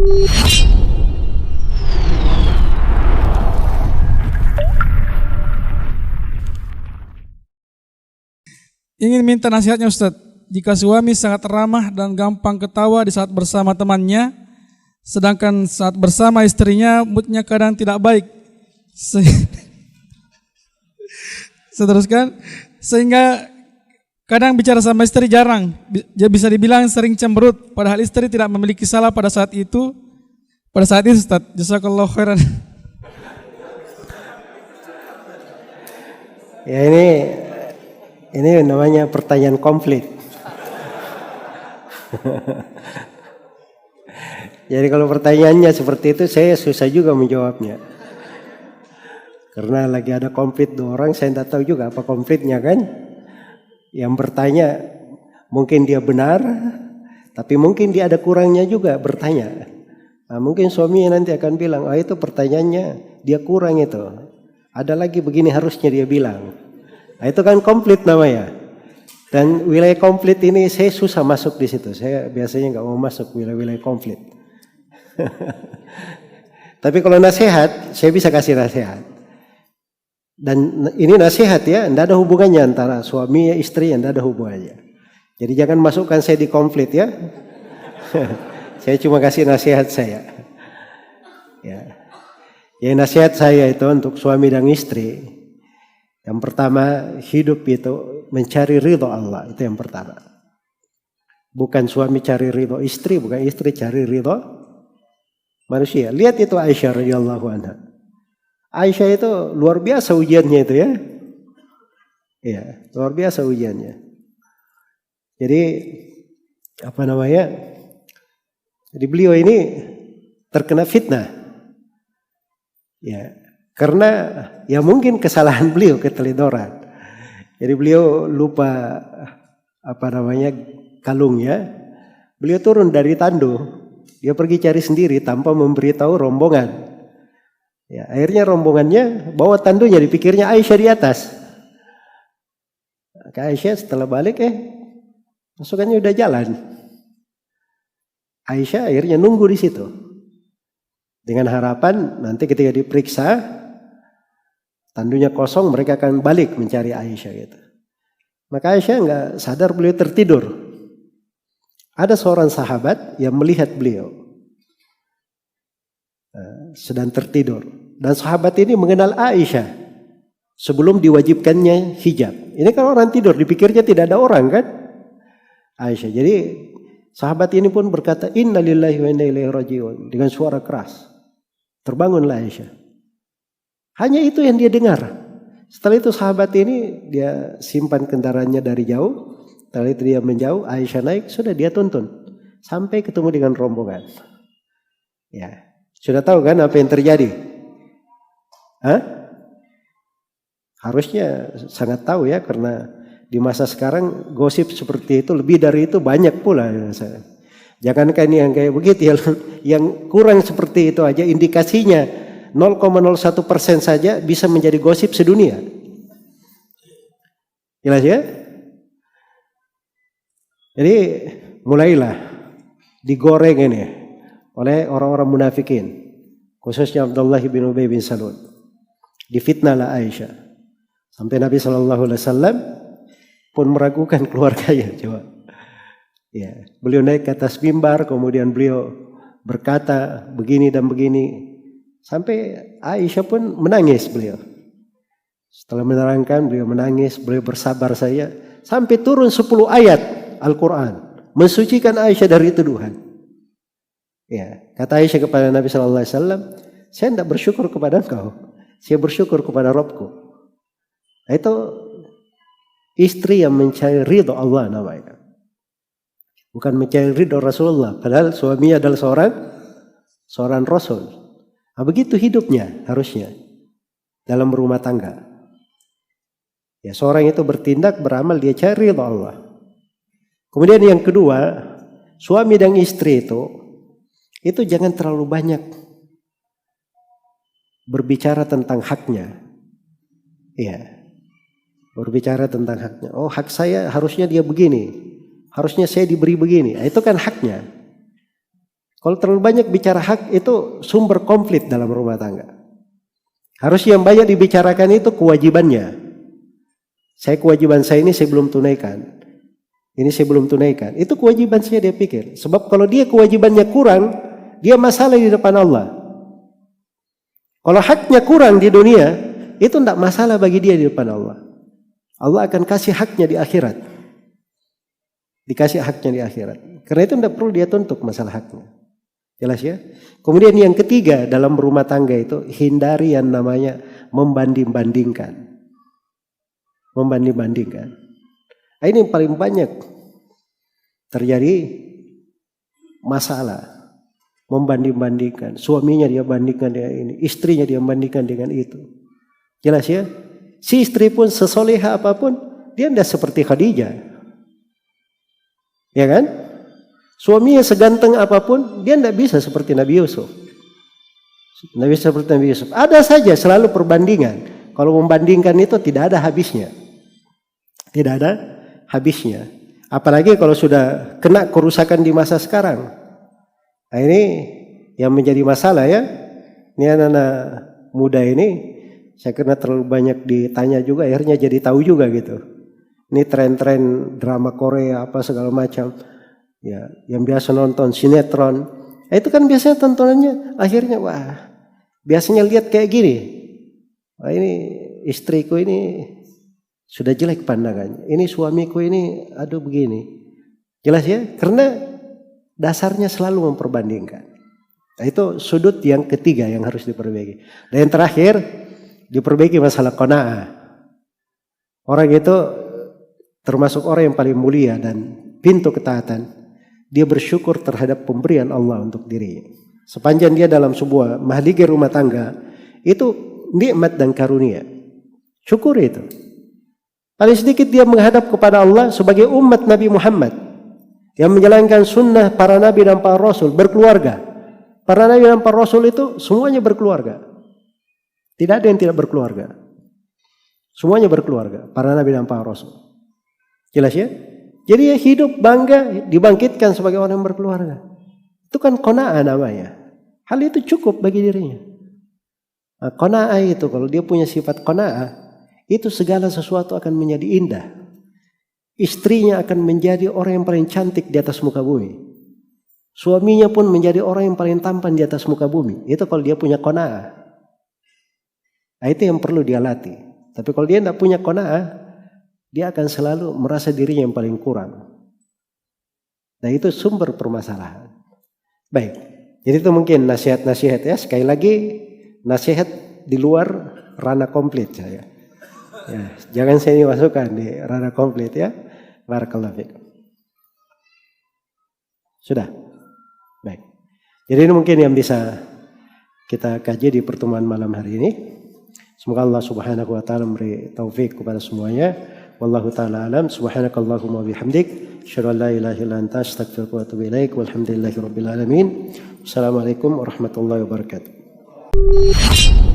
Ingin minta nasihatnya Ustadz, jika suami sangat ramah dan gampang ketawa di saat bersama temannya, sedangkan saat bersama istrinya moodnya kadang tidak baik. Seteruskan, sehingga kadang bicara sama istri jarang, bisa dibilang sering cemberut, padahal istri tidak memiliki salah pada saat itu. Pada saat itu Ustadz, jazakallahu khairan. Ya ini namanya pertanyaan konflik. Jadi kalau pertanyaannya seperti itu saya susah juga menjawabnya. Karena lagi ada konflik dua orang, saya tidak tahu juga apa konfliknya kan. Yang bertanya mungkin dia benar, tapi mungkin dia ada kurangnya juga bertanya. Nah, mungkin suaminya nanti akan bilang, itu pertanyaannya dia kurang itu. Ada lagi begini harusnya dia bilang. Nah, itu kan konflik namanya. Dan wilayah konflik ini saya susah masuk di situ. Saya biasanya nggak mau masuk wilayah konflik. Tapi kalau nasihat, saya bisa kasih nasihat. Dan ini nasihat ya, tidak ada hubungannya antara suami dan istri, tidak ada hubungannya. Jadi jangan masukkan saya di konflik ya. Saya cuma kasih nasihat saya. Ya. Jadi nasihat saya itu untuk suami dan istri. Yang pertama, hidup itu mencari ridho Allah, itu yang pertama. Bukan suami cari ridho istri, bukan istri cari ridho manusia. Lihat itu Aisyah radhiyallahu anha. Aisyah itu luar biasa ujiannya itu ya. Iya, luar biasa ujiannya. Jadi apa namanya? Jadi beliau ini terkena fitnah. Ya, karena ya mungkin kesalahan beliau keteledoran. Jadi beliau lupa apa namanya kalungnya. Beliau turun dari tandu. Dia pergi cari sendiri tanpa memberitahu rombongan. Ya, akhirnya rombongannya bawa tandunya, dipikirnya Aisyah di atas. Maka Aisyah setelah balik pasukannya udah jalan. Aisyah akhirnya nunggu di situ. Dengan harapan nanti ketika diperiksa tandunya kosong, mereka akan balik mencari Aisyah gitu. Maka Aisyah nggak sadar beliau tertidur. Ada seorang sahabat yang melihat beliau sedang tertidur. Dan sahabat ini mengenal Aisyah sebelum diwajibkannya hijab. Ini kan orang tidur, dipikirnya tidak ada orang kan? Aisyah. Jadi sahabat ini pun berkata, Inna lillahi wa inna ilaihi raji'un, dengan suara keras. Terbangunlah Aisyah. Hanya itu yang dia dengar. Setelah itu sahabat ini dia simpan kendaraannya dari jauh. Setelah itu dia menjauh, Aisyah naik, sudah dia tuntun sampai ketemu dengan rombongan. Ya, sudah tahu kan apa yang terjadi? Harusnya sangat tahu ya, karena di masa sekarang gosip seperti itu lebih dari itu banyak pula. Jangankan yang kayak begitu, yang kurang seperti itu aja indikasinya 0,01% saja bisa menjadi gosip sedunia. Jelas ya? Jadi mulailah digoreng ini oleh orang-orang munafikin, khususnya Abdullah bin Ubay bin Salul. Difitnahlah Aisyah sampai Nabi SAW pun meragukan keluarganya. Coba, ya, beliau naik ke atas mimbar, kemudian beliau berkata begini dan begini, sampai Aisyah pun menangis beliau. Setelah menerangkan, beliau menangis, beliau bersabar saja sampai turun 10 ayat Al-Quran mensucikan Aisyah dari tuduhan. Ya, kata Aisyah kepada Nabi SAW, saya tidak bersyukur kepada engkau, saya bersyukur kepada Rabbku. Nah, itu istri yang mencari ridho Allah namanya, bukan mencari ridho Rasulullah. Padahal suaminya adalah seorang Rasul. Nah, begitu hidupnya harusnya dalam rumah tangga. Ya, seorang itu bertindak, beramal, dia cari ridho Allah. Kemudian yang kedua, suami dan istri itu jangan terlalu banyak berbicara tentang haknya. Iya. Berbicara tentang haknya. Oh, hak saya harusnya dia begini. Harusnya saya diberi begini. Nah, itu kan haknya. Kalau terlalu banyak bicara hak itu sumber konflik dalam rumah tangga. Harus yang banyak dibicarakan itu kewajibannya. Kewajiban saya ini saya belum tunaikan. Ini saya belum tunaikan. Itu kewajiban saya, dia pikir. Sebab kalau dia kewajibannya kurang, dia masalah di depan Allah. Kalau haknya kurang di dunia, itu tidak masalah bagi dia di depan Allah. Allah akan kasih haknya di akhirat. Dikasih haknya di akhirat. Karena itu tidak perlu dia tuntut masalah haknya. Jelas ya? Kemudian yang ketiga dalam rumah tangga itu, hindari yang namanya membanding-bandingkan. Membanding-bandingkan. Nah, ini yang paling banyak terjadi masalah. Membanding-bandingkan. Suaminya dia bandingkan dengan ini. Istrinya dia bandingkan dengan itu. Jelas ya? Si istri pun sesoleha apapun, dia tidak seperti Khadijah. Ya kan? Suaminya seganteng apapun, dia tidak bisa seperti Nabi Yusuf. Tidak bisa seperti Nabi Yusuf. Ada saja selalu perbandingan. Kalau membandingkan itu tidak ada habisnya. Tidak ada habisnya. Apalagi kalau sudah kena kerusakan di masa sekarang. Nah, ini yang menjadi masalah ya. Ini anak-anak muda ini, saya kena terlalu banyak ditanya juga, akhirnya jadi tahu juga gitu. Ini tren-tren drama Korea apa segala macam. Ya, yang biasa nonton sinetron, itu kan biasanya tontonannya akhirnya wah, biasanya lihat kayak gini. Wah, ini istriku ini sudah jelek pandangannya. Ini suamiku ini aduh begini. Jelas ya? Karena dasarnya selalu memperbandingkan. Nah, itu sudut yang ketiga yang harus diperbaiki. Dan yang terakhir, diperbaiki masalah qanaah. Orang itu termasuk orang yang paling mulia dan pintu ketaatan. Dia bersyukur terhadap pemberian Allah untuk dirinya. Sepanjang dia dalam sebuah mahligai rumah tangga, itu nikmat dan karunia. Syukur itu. Paling sedikit dia menghadap kepada Allah sebagai umat Nabi Muhammad yang menjalankan sunnah para nabi dan para rasul, berkeluarga. Para nabi dan para rasul itu semuanya berkeluarga. Tidak ada yang tidak berkeluarga. Semuanya berkeluarga, para nabi dan para rasul. Jelas ya? Jadi dia hidup bangga, dibangkitkan sebagai orang yang berkeluarga. Itu kan qanaah namanya. Hal itu cukup bagi dirinya. Nah, qanaah itu kalau dia punya sifat qanaah, itu segala sesuatu akan menjadi indah. Istrinya akan menjadi orang yang paling cantik di atas muka bumi. Suaminya pun menjadi orang yang paling tampan di atas muka bumi. Itu kalau dia punya qanaah. Nah, itu yang perlu dia latih. Tapi kalau dia tidak punya qanaah, dia akan selalu merasa dirinya yang paling kurang. Nah, itu sumber permasalahan. Baik, jadi itu mungkin nasihat-nasihat ya. Sekali lagi, nasihat di luar ranah komplit saya. Ya, jangan saya ini masukkan di ranah komplit ya. Barakallahu fiik. Sudah? Baik. Jadi ini mungkin yang bisa kita kaji di pertemuan malam hari ini. Semoga Allah Subhanahu wa taala memberi taufik kepada semuanya. Wallahu ta'ala alam. Subhanakallahumma bihamdik asyhadu an la ilaha illa anta astaghfiruka wa atubu ilaik. Walhamdulillahi rabbil alamin. Wassalamualaikum warahmatullahi wabarakatuh.